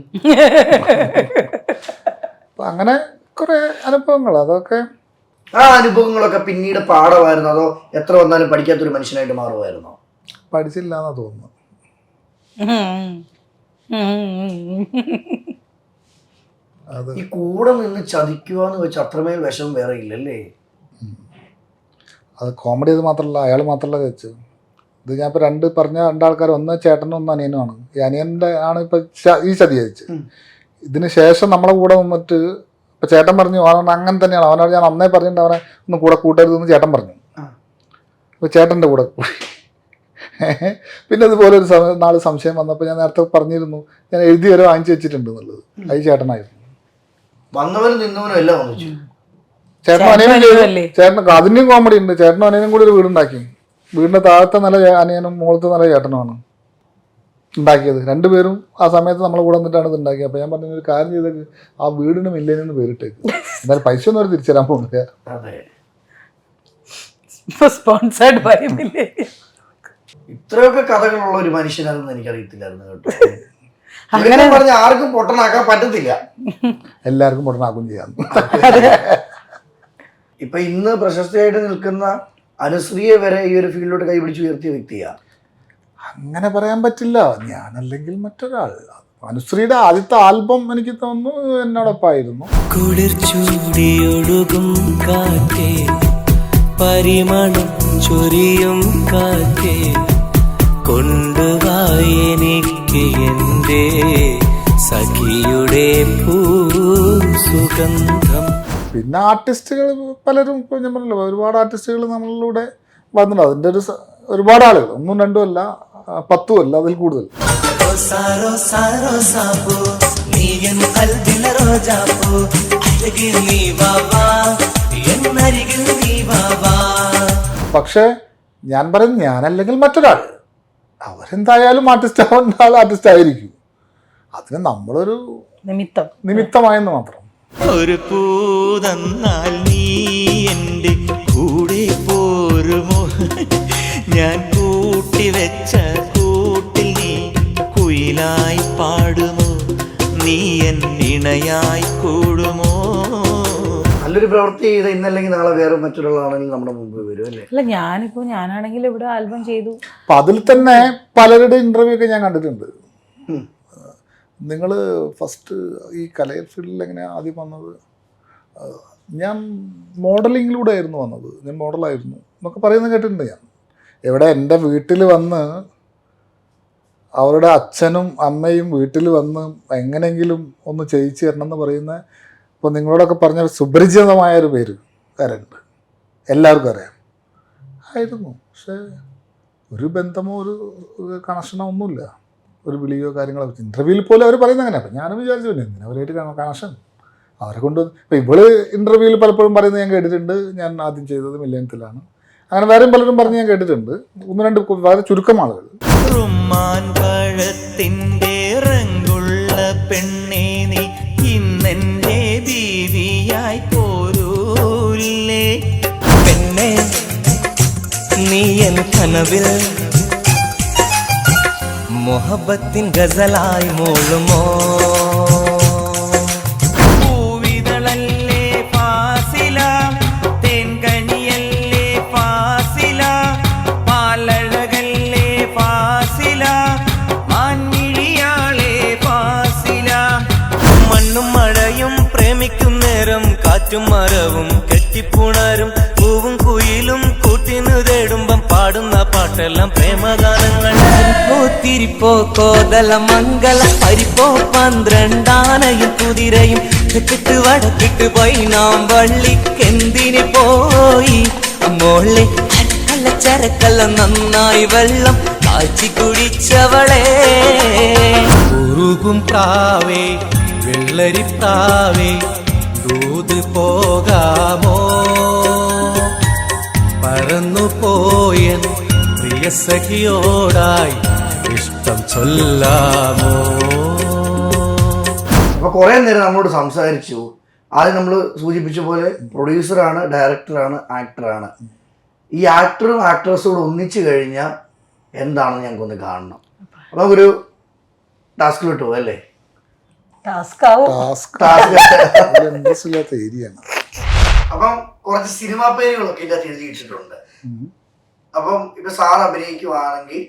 S2: അപ്പം അങ്ങനെ കുറെ അനുഭവങ്ങൾ, അതൊക്കെ
S1: ആ അനുഭവങ്ങളൊക്കെ പിന്നീട് പാഠമായിരുന്നു, അതോ എത്ര വന്നാലും പഠിക്കാത്തൊരു മനുഷ്യനായിട്ട് മാറുമായിരുന്നോ?
S2: പഠിച്ചില്ല എന്നാ തോന്നുന്നു.
S1: ഈ കൂടെ നിന്ന് ചതിക്കുവാന്ന് വെച്ച് അത്രമേൽ വിഷം വേറെ ഇല്ലല്ലേ?
S2: അത് കോമഡി അത് മാത്രമല്ല, അയാൾ മാത്രമല്ല വെച്ച് ഇത്. ഞാൻ ഇപ്പോൾ പറഞ്ഞ 2 ആൾക്കാർ, ഒന്ന് ചേട്ടനും ഒന്ന് അനിയനുമാണ്. ഈ അനിയൻ്റെ ആണ് ഇപ്പം ഈ ചതി ചതിച്ച്. ഇതിന് ശേഷം നമ്മളെ കൂടെ നിന്നിട്ട് ഇപ്പം ചേട്ടൻ പറഞ്ഞു, അവനോട് അങ്ങനെ തന്നെയാണ്, അവനോട് ഞാൻ അന്നേ പറഞ്ഞിട്ട് അവനെ ഒന്ന് കൂടെ കൂട്ടരുതെന്ന് ചേട്ടൻ പറഞ്ഞു. അപ്പോൾ ചേട്ടൻ്റെ കൂടെ കൂടി പിന്നെ അതുപോലെ ഒരു നാളെ സംശയം വന്നപ്പോൾ ഞാൻ നേരത്തെ പറഞ്ഞിരുന്നു, ഞാൻ എഴുതി വരെ വാങ്ങിച്ചു വെച്ചിട്ടുണ്ട് എന്നുള്ളത്. അത് ചേട്ടനായിരുന്നു.
S1: വന്നവരും നിന്നവരും എല്ലാം ഒന്നിച്ചു.
S2: ചേട്ടനും അനിയനും ചെയ്തു. ചേട്ടൻ അതിൻ്റെയും കോമഡി ഉണ്ട്. ചേട്ടനും അനിയനും കൂടി ഒരു വീടുണ്ടാക്കി. വീടിൻ്റെ താഴത്തെ നില അനിയനും മുകളത്തെ നില ചേട്ടനുമാണ് ഉണ്ടാക്കിയത്. രണ്ടുപേരും ആ സമയത്ത് നമ്മളെ കൂടെ വന്നിട്ടാണ് ഇത് ഉണ്ടാക്കിയത്. അപ്പോൾ ഞാൻ പറഞ്ഞ ഒരു കാര്യം ചെയ്തേക്ക്, ആ വീടിന് മില്ലേനെന്ന് പേരിട്ടേക്ക്. എന്നാലും പൈസ ഒന്നും അവർ തിരിച്ചു തരാൻ പോകുന്നില്ല.
S3: Sponsored by Millennium.
S1: ഇത്രയൊക്കെ കഥകളുള്ള ഒരു മനുഷ്യനാണെന്ന് എനിക്കറിയത്തില്ലായിരുന്നു കേട്ടോ. അങ്ങനെ പറഞ്ഞ ആർക്കും പൊട്ടനാക്കാൻ പറ്റത്തില്ല,
S2: എല്ലാവർക്കും പൊട്ടനാക്കും ചെയ്യാം.
S1: ഇപ്പൊ ഇന്ന് പ്രശസ്തയായിട്ട് നിൽക്കുന്ന അനുശ്രീയെ വരെ ഈ ഒരു ഫീൽഡിലോട്ട് കൈപിടിച്ച് ഉയർത്തിയ വ്യക്തിയാ.
S2: അങ്ങനെ പറയാൻ പറ്റില്ല. ഞാനല്ലെങ്കിൽ മറ്റൊരാൾ. അനുശ്രീയുടെ ആദ്യത്തെ ആൽബം എനിക്ക് തോന്നുന്നു എന്നോടൊപ്പമായിരുന്നു.
S4: കുളിർ ചൂടിയൊഴുകും കാറ്റേ, പരിമളം ചൊരിയും കാറ്റേ, കൊണ്ടുവായി എനിക്ക് എൻ്റെ സഖിയുടെ പൂസുഗന്ധം.
S2: പിന്നെ ആർട്ടിസ്റ്റുകൾ പലരും, ഇപ്പോൾ ഞാൻ പറഞ്ഞല്ലോ, ഒരുപാട് ആർട്ടിസ്റ്റുകൾ നമ്മളിലൂടെ വന്നിട്ടുണ്ട്. അതിൻ്റെ ഒരുപാട് ആളുകൾ, 1 2 അല്ല, 10 അല്ല, അതിൽ കൂടുതൽ. പക്ഷേ ഞാൻ പറയും, ഞാനല്ലെങ്കിൽ മറ്റൊരാൾ. അവരെന്തായാലും ആർട്ടിസ്റ്റ് ആവേണ്ട ആൾ ആർട്ടിസ്റ്റ് ആയിരിക്കും. അതിന് നമ്മളൊരു നിമിത്തമായെന്ന് മാത്രം.
S5: ഒരു പൂതന്നാൽ നീ എൻ്റെ കൂടെ പോരുമോ, ഞാൻ കൂട്ടിവെച്ച കൂട്ടിൽ നീ കുയിലായി പാടുമോ, നീ എൻ ഇണയായി കൂടുമോ.
S1: നല്ലൊരു പ്രവൃത്തി ചെയ്ത ഇന്നല്ലെങ്കിൽ നാളെ വേറെ മറ്റൊരാളാണെങ്കിൽ നമ്മുടെ മുമ്പ് വരും അല്ലേ.
S3: അല്ല, ഞാനാണെങ്കിൽ ഇവിടെ ആൽബം ചെയ്തു.
S2: അപ്പം അതിൽ തന്നെ പലരുടെ ഇൻ്റർവ്യൂ ഒക്കെ ഞാൻ കണ്ടിട്ടുണ്ട്. നിങ്ങൾ ഫസ്റ്റ് ഈ കലയർ ഫീൽഡിൽ എങ്ങനെ ആദ്യം വന്നത്? ഞാൻ മോഡലിങ്ങിലൂടെ ആയിരുന്നു വന്നത്, ഞാൻ മോഡലായിരുന്നു എന്നൊക്കെ പറയുന്നത് കേട്ടിട്ടുണ്ട് ഞാൻ. എവിടെ എൻ്റെ വീട്ടിൽ വന്ന് അവരുടെ അച്ഛനും അമ്മയും വീട്ടിൽ വന്ന് എങ്ങനെയെങ്കിലും ഒന്ന് ചെയ്യിച്ചു തരണം എന്ന് പറയുന്ന, ഇപ്പോൾ നിങ്ങളോടൊക്കെ പറഞ്ഞ സുപരിചിതമായൊരു പേര് വരണ്ട്, എല്ലാവർക്കും അറിയാം ആയിരുന്നു. പക്ഷേ ഒരു ബന്ധമോ ഒരു കണക്ഷനോ ഒന്നുമില്ല, ഒരു വിളിയോ കാര്യങ്ങളോ. ഇൻ്റർവ്യൂവിൽ പോലും അവർ പറയുന്നത് അങ്ങനെ. അപ്പം ഞാനും വിചാരിച്ചു, പിന്നെ എന്തിനാ അവരായിട്ട് കണക്ഷൻ അവരെ കൊണ്ട്. ഇപ്പം ഇവള് ഇൻ്റർവ്യൂവിൽ പലപ്പോഴും പറയുന്നത് ഞാൻ കേട്ടിട്ടുണ്ട്, ഞാൻ ആദ്യം ചെയ്തത് മില്ലേനിയത്തിലാണ്. അങ്ങനെ വേറെയും പലരും പറഞ്ഞ് ഞാൻ കേട്ടിട്ടുണ്ട്. 1 2 വളരെ ചുരുക്കം ആളുകൾ.
S5: റുമ്മാൻ പഴത്തിൻ്റെ റങ്കുള്ള പെണ്ണേ, നീ ഇന്നെൻ്റെ ബീവിയായി പോരൂല്ലേ.
S4: പെണ്ണേ, നീ എൻ കനവിൽ മുഹബത്തിൻ ഗസലായി മൂളുമോ.
S5: പൂവിതളല്ലേ ഫാസില, തേൻകനിയല്ലേ ഫാസില, പാലഴകല്ലേ ഫാസില, മാൻമിഴിയാളേ ഫാസില. മണ്ണും മഴയും പ്രേമിക്കും നേരം, കാറ്റും മരവും കെട്ടിപ്പുണരും, പൂവും കുയിലും കൂട്ടിനു തേടുമ്പം പാടുന്ന പാട്ടെല്ലാം പ്രേമഗാനങ്ങൾ.
S4: തിരിപ്പോ കോതല മംഗല പരിപ്പോ 12 കുതിരയും തെക്കിട്ട് വടക്കിട്ട് പോയി നാം വള്ളിക്കെന്തിന് പോയി. മോളെ അരക്കല്ല ചരക്കല്ല നന്നായി വെള്ളം കാച്ചി കുടിച്ചവളെ.
S5: ഉറുകും പ്രാവേ വെള്ളരിപ്രാവേ, ദൂത് പോകാമോ, പറന്നു പോയൻ പ്രിയ സഖിയോടായി ഇഷ്ടം ചൊല്ലാമോ.
S1: അപ്പൊ കുറെ നേരം നമ്മളോട് സംസാരിച്ചു. ആദ്യം നമ്മൾ സൂചിപ്പിച്ച പോലെ പ്രൊഡ്യൂസറാണ്, ഡയറക്ടറാണ്, ആക്ടറാണ്. ഈ ആക്ടറും ആക്ട്രസും കൂടെ ഒന്നിച്ചു കഴിഞ്ഞാൽ എന്താണെന്ന് ഞങ്ങൾക്കൊന്ന് കാണണം. അപ്പൊ നമുക്കൊരു ടാസ്കിലോട്ട് പോകും അല്ലേ?
S2: ഇൻട്രസ്റ്റ് ഇല്ലാത്ത ഏരിയയാണ്.
S1: അപ്പം കുറച്ച് സിനിമാ പേരുകളൊക്കെ ഇതിനകത്ത് എഴുതിയിട്ടുണ്ട്. അപ്പം ഇപ്പൊ സാർ അഭിനയിക്കുവാണെങ്കിൽ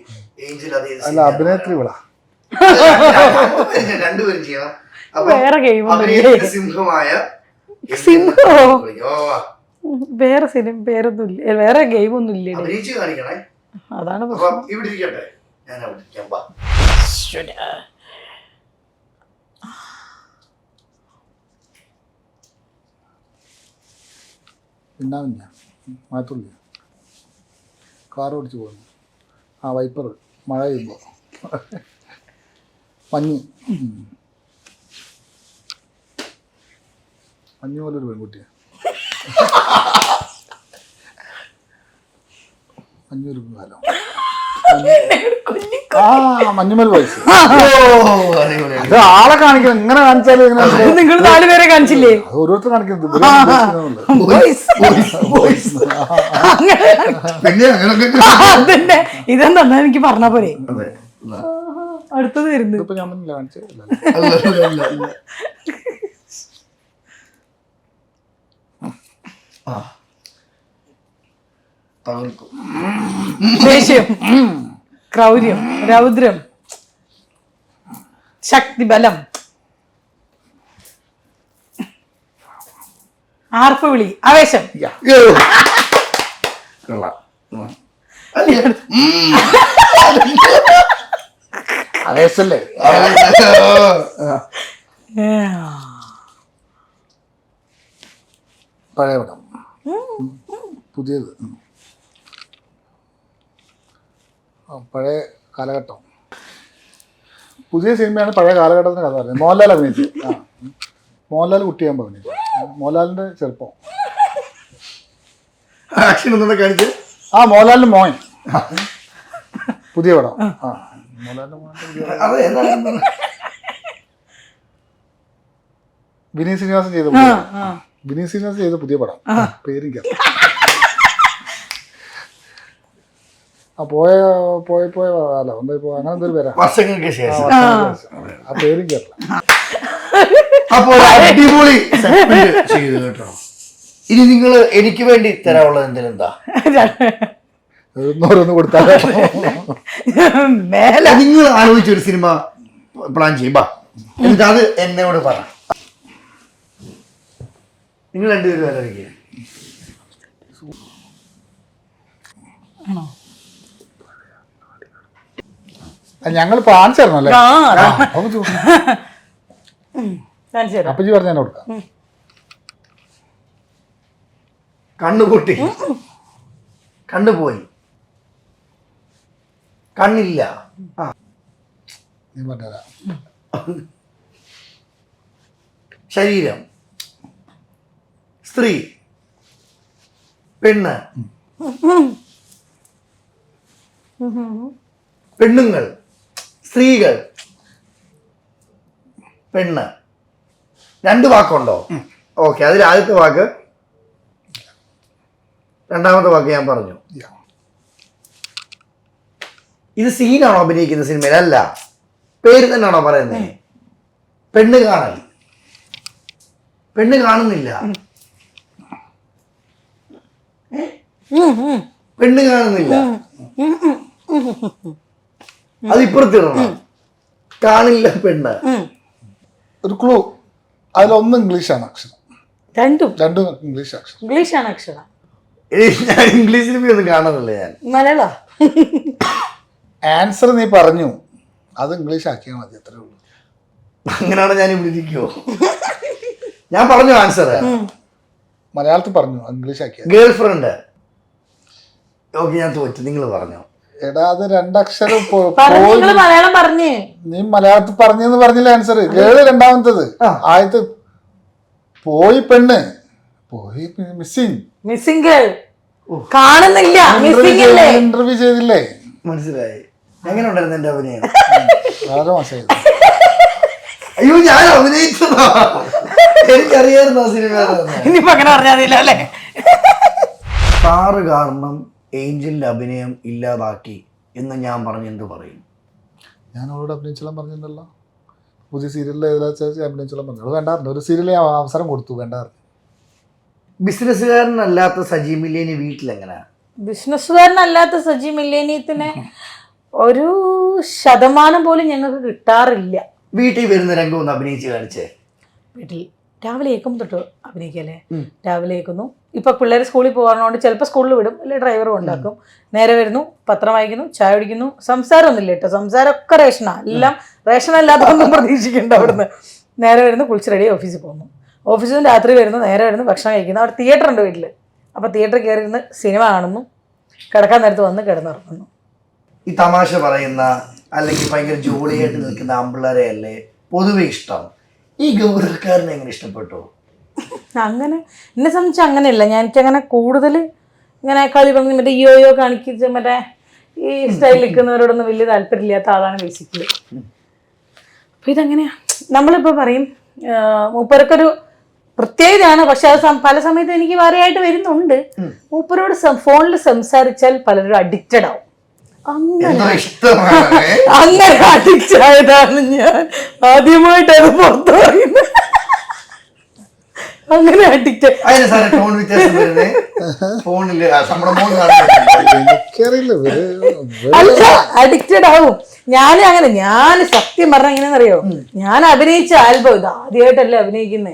S1: ഏഞ്ചൽ
S2: അല്ല അഭിനേത്രി വിള
S1: രണ്ടുപേരും ചെയ്യണം.
S3: വേറെ ഗെയിം
S1: സിംഹമായ
S3: വേറെ സിനിമ പേരൊന്നും ഇല്ല, വേറെ ഗെയിം ഒന്നും ഇല്ല.
S1: അഭിനയിച്ച് കാണിക്കണേ.
S3: അതാണ്
S1: ഇവിടെ ഇരിക്കട്ടെ, ഞാൻ അവിടെ
S2: പിന്നാവില്ല മാറ്റൂല്ല. കാർ ഓടിച്ച് പോകുന്നു. ആ വൈപ്പർ മഴ പെയ്യുമ്പോൾ മഞ്ഞ് മഞ്ഞ് പോലൊരു പെൺകുട്ടിയാണ് മഞ്ഞൊരു കാലം ആ മഞ്ഞുമൽ വയസ്സ് അത് ആളെ കാണിക്കണം ഇങ്ങനെ കാണിച്ചാലും ഇങ്ങനെ
S3: നിങ്ങൾ 4 പേരെ കാണിച്ചില്ലേ?
S2: അത് ഓരോരുത്തർ കാണിക്കുന്നത്
S1: പിന്നെ അങ്ങനൊക്കെ
S3: അതന്നെ ഇതെന്താ എനിക്ക് പറഞ്ഞ പോലെ. അടുത്തത് വരുന്നത്
S2: ഇതിപ്പോ ഞാൻ മുന്നിൽ കാണിച്ചത്
S1: തകർക്കും.
S3: ദേഷ്യം, ക്രൗര്യം, രൗദ്രം, ശക്തി, ബലം, ആർപ്പുവിളി, ആവേശം.
S1: കൊള്ളാം.
S2: അതേസല്ലേ പഴയ പടം പുതിയത് പഴയ കാലഘട്ടം പുതിയ സിനിമയാണ് പഴയ കാലഘട്ടത്തിൻ്റെ കഥ പറയുന്നത്. മോഹൻലാൽ അഭിനയിച്ചു. മോഹൻലാൽ കുട്ടിയാകുമ്പോൾ അഭിനയിച്ചു. മോഹൻലാലിൻ്റെ ചെറുപ്പം
S1: ആക്ഷൻ ഒന്നുകൂടെ കാണിച്ച്.
S2: മോഹൻലാലിൻ്റെ മോൻ പുതിയ പടം. മോഹൻലാലിൻ്റെ മോൻ്റെ പുതിയ പടം.
S1: അത് ഏതാണ്?
S2: വിനീത് ശ്രീനിവാസൻ ചെയ്ത വിനീത് ശ്രീനിവാസൻ ചെയ്ത പുതിയ പടം പേരിക്ക പോയ അല്ല എന്താ അങ്ങനെ എന്തൊരു പേരാ
S1: വർഷങ്ങൾക്ക് ശേഷം
S2: ആ പേരും കേരള.
S1: അപ്പോൾ അടിപൊളി സെഗ്മെന്റ് ചെയ്തു കേട്ടോ. ഇനി നിങ്ങൾ എനിക്ക് വേണ്ടി തരാനുള്ളത് എന്തെങ്കിലും എന്താ?
S2: ഓരോന്ന് കൊടുത്താലോ?
S1: നിങ്ങൾ ആലോചിച്ചൊരു സിനിമ പ്ലാൻ ചെയ്യുമ്പോ എന്നിട്ട് അത് എന്നോട് പറ. നിങ്ങൾ രണ്ടുപേരും ആലോചിക്കുക.
S2: ഞങ്ങൾ കാണിച്ചു തരണല്ലേ? അപ്പച്ചി പറഞ്ഞ കൊടുക്കാം.
S1: കണ്ണുപൊട്ടി, കണ്ണുപോയി, കണ്ണില്ല.
S2: നീ പറഞ്ഞുതരാം.
S1: ശരീരം, സ്ത്രീ, പെണ്ണ്, പെണ്ണുങ്ങൾ, സ്ത്രീകൾ, പെണ്ണ്. 2 വാക്കുണ്ടോ? ഓക്കെ, അതിൽ ആദ്യത്തെ വാക്ക്, രണ്ടാമത്തെ വാക്ക് ഞാൻ പറഞ്ഞു. ഇത് സീനാണോ അഭിനയിക്കുന്ന സിനിമയിൽ? അല്ല, പേര് തന്നെയാണോ പറയുന്നത്? പെണ്ണ് കാണൽ, പെണ്ണ് കാണുന്നില്ല, പെണ്ണ് കാണുന്നില്ല, അതിപ്പുറത്തിടണം. കാണില്ല പെണ്ണ്.
S2: ഒരു ക്ലൂ, അതിലൊന്ന് ഇംഗ്ലീഷാണ് അക്ഷരം, രണ്ടും ഇംഗ്ലീഷ് അക്ഷരം.
S3: ഇംഗ്ലീഷാണ് അക്ഷരം.
S1: ഞാൻ ഇംഗ്ലീഷ് സിനിമ ഒന്നും കാണുന്നില്ല. ഞാൻ
S3: മലയാള
S2: ആൻസർ നീ പറഞ്ഞു, അത് ഇംഗ്ലീഷ് ആക്കിയാൽ മതി, അത്രേ ഉള്ളൂ.
S1: അങ്ങനെയാണ് ഞാൻ ഇവിടെ ഇരിക്കുവോ? ഞാൻ പറഞ്ഞു ആൻസർ.
S2: മലയാളത്തിൽ പറഞ്ഞു, ഇംഗ്ലീഷ് ആക്കിയാൽ.
S1: Girl friend. ഓക്കെ, ഞാൻ തോറ്റു. നിങ്ങൾ പറഞ്ഞു.
S2: എടാ അത് 2 അക്ഷരം
S3: മലയാളം പറഞ്ഞേ.
S2: നീ മലയാളത്തിൽ പറഞ്ഞെന്ന് പറഞ്ഞില്ല ആൻസർ. ഗേള് രണ്ടാമത്തത്. ആദ്യത്തെ പോയി പെണ്ണ്, പോയി മിസ്സിംഗ് ഗേൾ,
S3: കാണുന്നില്ല,
S2: ഇന്റർവ്യൂ ചെയ്തില്ലേ?
S1: മനസ്സിലായി. എങ്ങനെ ഉണ്ടായിരുന്നു എന്റെ അഭിനയം?
S2: വളരെ മോശമായി.
S1: അയ്യോ, ഞാൻ അഭിനയിച്ചതാ, എനിക്കറിയായിരുന്നു ആ സിനിമ.
S3: ഇനിയിപ്പോ അങ്ങനെ പറഞ്ഞാൽ അല്ലേ?
S1: സാറ് കാരണം ഏഞ്ചലിന്റെ അഭിനയം ഇല്ലാതാക്കി എന്ന് ഞാൻ പറഞ്ഞു എന്ത് പറയും?
S2: ഞാൻ അവളോട് അഭിനയിച്ചോളാൻ പറഞ്ഞിട്ടുണ്ടല്ലോ. പുതിയ സീരിയലിൽ അഭിനയിച്ചോളാൻ പറഞ്ഞു. അത് വേണ്ടായിരുന്നു. ഒരു സീരിയലിൽ അവസരം കൊടുത്തു, വേണ്ടായിരുന്നു.
S1: ബിസിനസ്സുകാരനല്ലാത്ത സജി മില്ലേനി വീട്ടിലെങ്ങനെ?
S3: ബിസിനസ്സുകാരനല്ലാത്ത സജി മില്ലേനിയത്തിന് 1% പോലും ഞങ്ങൾക്ക് കിട്ടാറില്ല.
S1: വീട്ടിൽ വരുന്ന രംഗം ഒന്ന് അഭിനയിച്ച് കാണിച്ചേ.
S3: വീട്ടിൽ രാവിലെ ഏക്കും തൊട്ട് അഭിനയിക്കല്ലേ? രാവിലെ ഏക്കുന്നു. ഇപ്പൊ പിള്ളേർ സ്കൂളിൽ പോകാറുണ്ട്, ചിലപ്പോൾ സ്കൂളിൽ വിടും, അല്ലെങ്കിൽ ഡ്രൈവർ ഉണ്ടാക്കും. നേരെ വരുന്നു, പത്രം വായിക്കുന്നു, ചായ കുടിക്കുന്നു. സംസാരമൊന്നുമില്ല കേട്ടോ, സംസാരമൊക്കെ റേഷനാ. എല്ലാം റേഷനല്ലാത്തൊന്നും പ്രതീക്ഷിക്കണ്ട. അവിടുന്ന് നേരെ വരുന്നു, കുളിച്ച് റെഡി ഓഫീസിൽ പോകുന്നു. ഓഫീസിൽ നിന്ന് രാത്രി വരുന്നു, നേരെ വരുന്നു, ഭക്ഷണം കഴിക്കുന്നു. അവിടെ തിയേറ്റർ ഉണ്ട് വീട്ടിൽ. അപ്പോൾ തിയേറ്ററിൽ കയറി ഇരുന്ന് സിനിമ കാണുന്നു, കിടക്കാൻ നേരത്ത് വന്ന് കിടന്നുറങ്ങുന്നു.
S1: ഈ തമാശ പറയുന്ന അല്ലെങ്കിൽ ഭയങ്കര ജോളിയായിട്ട് നിൽക്കുന്ന ആമ്പിള്ളേരെ അല്ലേ പൊതുവെ ഇഷ്ടം? ഈ ഗൗരവക്കാരനെ എങ്ങനെ ഇഷ്ടപ്പെട്ടു?
S3: അങ്ങനെ എന്നെ സംബന്ധിച്ച് അങ്ങനെയല്ല. എനിക്കങ്ങനെ കൂടുതൽ ഇങ്ങനെ കളി പറഞ്ഞ് മറ്റേ യോയോ കാണിക്കിച്ച് മറ്റേ ഈ സ്റ്റൈൽ നിൽക്കുന്നവരോടൊന്നും വലിയ താല്പര്യമില്ലാത്ത ആളാണ് ബേസിക്കലി. അപ്പം ഇതെങ്ങനെയാ നമ്മളിപ്പോൾ പറയും മൂപ്പരക്കൊരു പ്രത്യേകതയാണ്. പക്ഷെ അത് പല സമയത്തും എനിക്ക് വേറെയായിട്ട് വരുന്നുണ്ട്. മൂപ്പരോട് ഫോണിൽ സംസാരിച്ചാൽ പലരും അഡിക്റ്റഡ് ആവും. അങ്ങനെ അഡിക്റ്റ് ആയതാണ് ഞാൻ ആദ്യമായിട്ട് അത് പുറത്തു പറയുന്നത്. അങ്ങനെ അഡിക്റ്റ് അല്ല അഡിക്റ്റഡ് ആവും. ഞാൻ സത്യം പറഞ്ഞ എങ്ങനെയാണെന്നറിയോ, ഞാൻ അഭിനയിച്ച ആൽബം ഇത് ആദ്യമായിട്ടല്ലേ അഭിനയിക്കുന്നേ.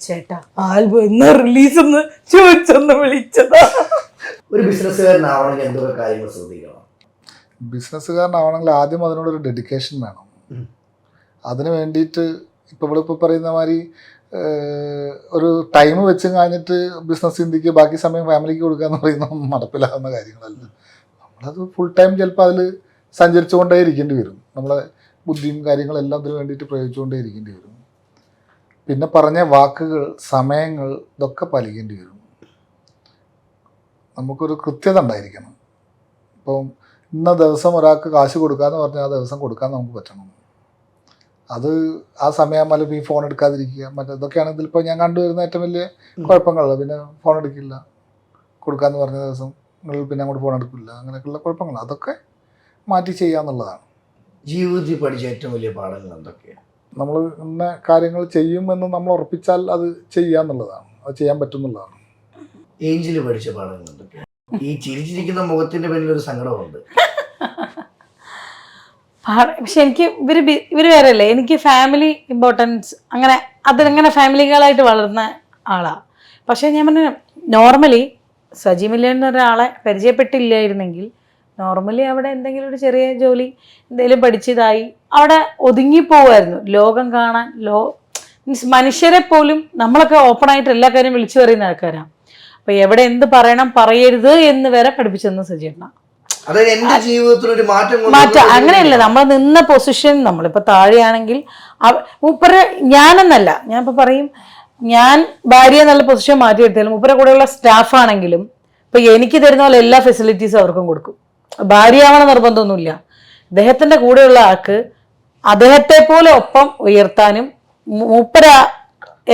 S3: ചേട്ടാ ആൽബം എന്നാ റിലീസ് എന്ന് ചോദിച്ചൊന്ന് വിളിച്ചതാ.
S1: ഒരു ബിസിനസ്സുകാരനാവണമെങ്കിൽ എന്തൊക്കെ കാര്യങ്ങൾ ശ്രദ്ധിക്കണം?
S2: ബിസിനസ്സുകാരനാവണമെങ്കിൽ ആദ്യം അതിനോടൊരു ഡെഡിക്കേഷൻ വേണം. അതിന് വേണ്ടിയിട്ട് ഇപ്പോൾ പറയുന്ന മാതിരി ഒരു ടൈം വെച്ച് കഴിഞ്ഞിട്ട് ബിസിനസ് ചിന്തിക്കുക ബാക്കി സമയം ഫാമിലിക്ക് കൊടുക്കുക എന്ന് പറയുന്ന നടപ്പിലാകുന്ന കാര്യങ്ങളല്ല. നമ്മളത് ഫുൾ ടൈം ചിലപ്പോൾ അതിൽ സഞ്ചരിച്ചുകൊണ്ടേ ഇരിക്കേണ്ടി വരും. നമ്മളെ ബുദ്ധിയും കാര്യങ്ങളെല്ലാം അതിന് വേണ്ടിയിട്ട് പ്രയോഗിച്ചുകൊണ്ടേ ഇരിക്കേണ്ടി വരും. പിന്നെ പറഞ്ഞ വാക്കുകൾ, സമയങ്ങൾ ഇതൊക്കെ പാലിക്കേണ്ടി വരും. നമുക്കൊരു കൃത്യത ഉണ്ടായിരിക്കണം. ഇപ്പം ഇന്ന ദിവസം ഒരാൾക്ക് കാശ് കൊടുക്കാമെന്ന് പറഞ്ഞാൽ ആ ദിവസം കൊടുക്കാൻ നമുക്ക് പറ്റണം. അത് ആ സമയം അല്ലെങ്കിൽ ഈ ഫോൺ എടുക്കാതിരിക്കുക മറ്റേതൊക്കെയാണ് ഇതിലിപ്പോൾ ഞാൻ കണ്ടുവരുന്ന ഏറ്റവും വലിയ കുഴപ്പങ്ങളല്ല. പിന്നെ ഫോൺ എടുക്കില്ല, കൊടുക്കാമെന്ന് പറഞ്ഞ ദിവസം പിന്നെ അങ്ങോട്ട് ഫോൺ എടുക്കില്ല, അങ്ങനെയൊക്കെയുള്ള കുഴപ്പങ്ങൾ അതൊക്കെ മാറ്റി ചെയ്യാന്നുള്ളതാണ്.
S1: ജീവിതത്തിൽ പഠിച്ച ഏറ്റവും വലിയ പാഠങ്ങൾ എന്തൊക്കെയാണ്?
S2: നമ്മൾ ഇന്ന കാര്യങ്ങൾ ചെയ്യുമെന്ന് നമ്മൾ ഉറപ്പിച്ചാൽ അത് ചെയ്യാന്നുള്ളതാണ്, അത് ചെയ്യാൻ പറ്റുന്നുള്ളതാണ്.
S1: ഏഞ്ചിൽ പഠിച്ച പാഠങ്ങൾ എന്തൊക്കെയാണ്? ഈ ചിരിച്ചിരിക്കുന്ന മുഖത്തിന്റെ പിന്നിൽ ഒരു സങ്കടമുണ്ട്.
S3: പക്ഷെ എനിക്ക് ഇവര് വേറെ അല്ലേ. എനിക്ക് ഫാമിലി ഇമ്പോർട്ടൻസ് അങ്ങനെ അതിങ്ങനെ ഫാമിലികളായിട്ട് വളർന്ന ആളാണ്. പക്ഷെ ഞാൻ പറഞ്ഞ നോർമലി സജി മില്യൻ എന്നൊരാളെ പരിചയപ്പെട്ടില്ലായിരുന്നെങ്കിൽ നോർമലി അവിടെ എന്തെങ്കിലും ഒരു ചെറിയ ജോലി എന്തെങ്കിലും പഠിച്ചതായി അവിടെ ഒതുങ്ങിപ്പോവായിരുന്നു. ലോകം കാണാൻ മീൻസ് മനുഷ്യരെ പോലും നമ്മളൊക്കെ ഓപ്പണായിട്ട് എല്ലാ കാര്യം വിളിച്ചു പറയുന്ന ആൾക്കാരാണ്. അപ്പോൾ എവിടെ എന്ത് പറയണം പറയരുത് എന്ന് വരെ പഠിപ്പിച്ചെന്ന് സജിയേട്ടനാണ്. മാറ്റം അങ്ങനെയല്ല. നമ്മൾ നിന്ന പൊസിഷൻ നമ്മളിപ്പോൾ താഴെയാണെങ്കിൽ മൂപ്പരെ ഞാനെന്നല്ല, ഞാൻ ഇപ്പം പറയും ഞാൻ ഭാര്യ എന്നുള്ള പൊസിഷൻ മാറ്റിയെടുത്താലും മൂപ്പരെ കൂടെയുള്ള സ്റ്റാഫാണെങ്കിലും ഇപ്പം എനിക്ക് തരുന്ന പോലെ എല്ലാ ഫെസിലിറ്റീസും അവർക്കും കൊടുക്കും. ഭാര്യയാവണ നിർബന്ധമൊന്നുമില്ല. അദ്ദേഹത്തിൻ്റെ കൂടെയുള്ള ആൾക്ക് അദ്ദേഹത്തെ പോലെ ഒപ്പം ഉയർത്താനും മൂപ്പര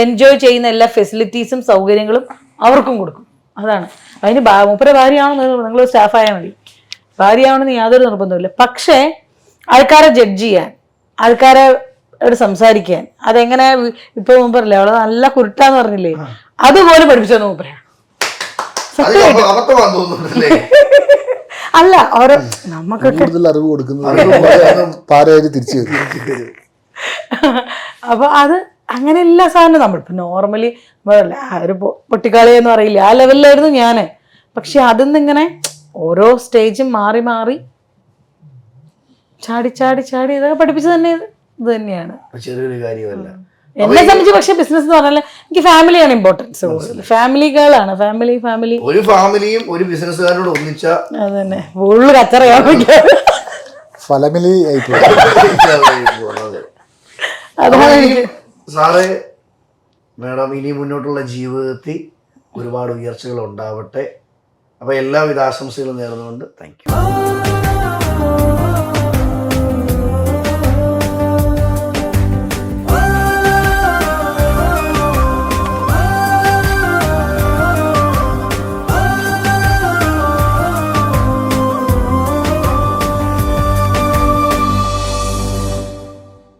S3: എൻജോയ് ചെയ്യുന്ന എല്ലാ ഫെസിലിറ്റീസും സൗകര്യങ്ങളും അവർക്കും കൊടുക്കും. അതാണ് അതിന് മൂപ്പര ഭാര്യയാണെന്ന് നിങ്ങൾ സ്റ്റാഫായാൽ മതി, ഭാര്യയാവണമെന്ന് യാതൊരു നിർബന്ധമില്ല. പക്ഷേ ആൾക്കാരെ ജഡ്ജ് ചെയ്യാൻ, ആൾക്കാരോട് സംസാരിക്കാൻ അതെങ്ങനെ ഇപ്പോൾ മൂപ്പറല്ലേ അവളെ നല്ല കുരുട്ടാന്ന് പറഞ്ഞില്ലേ, അതുപോലെ പഠിപ്പിച്ചെന്ന് മൂപ്പറയാണ്. അല്ല ഓരോ നമുക്കൊക്കെ
S2: അറിവ് കൊടുക്കുന്നത്
S3: അപ്പൊ അത് അങ്ങനെ എല്ലാ സാധനവും നമ്മളിപ്പോൾ നോർമലി ഒരു പൊട്ടിക്കാളി എന്ന് പറയില്ല, ആ ലെവലിലായിരുന്നു ഞാൻ. പക്ഷെ അതിന്നിങ്ങനെ ഓരോ സ്റ്റേജും മാറി മാറി ചാടി ചാടി ചാടി ഇതൊക്കെ പഠിപ്പിച്ചു തന്നെ ഇത് തന്നെയാണ്.
S1: ചെറിയൊരു കാര്യമല്ല
S3: എന്നെ സംബന്ധിച്ച്. പക്ഷെ ബിസിനസ് എന്ന് പറഞ്ഞാൽ എനിക്ക് ഫാമിലിയാണ് ഇമ്പോർട്ടൻസ്. ഫാമിലികളാണ് ഫാമിലി
S1: ഒരു ഫാമിലിയും ഒരു ബിസിനസ്സുകാരോട് ഒന്നിച്ച
S3: അതന്നെ ഫുള്ള് കച്ചറയാണ്.
S1: സാറേ മാഡം ഇനി മുന്നോട്ടുള്ള ജീവിതത്തിൽ ഒരുപാട് ഉയർച്ചകൾ ഉണ്ടാവട്ടെ. അപ്പോൾ എല്ലാവിധ ആശംസകളും നേർന്നുകൊണ്ട് താങ്ക് യു.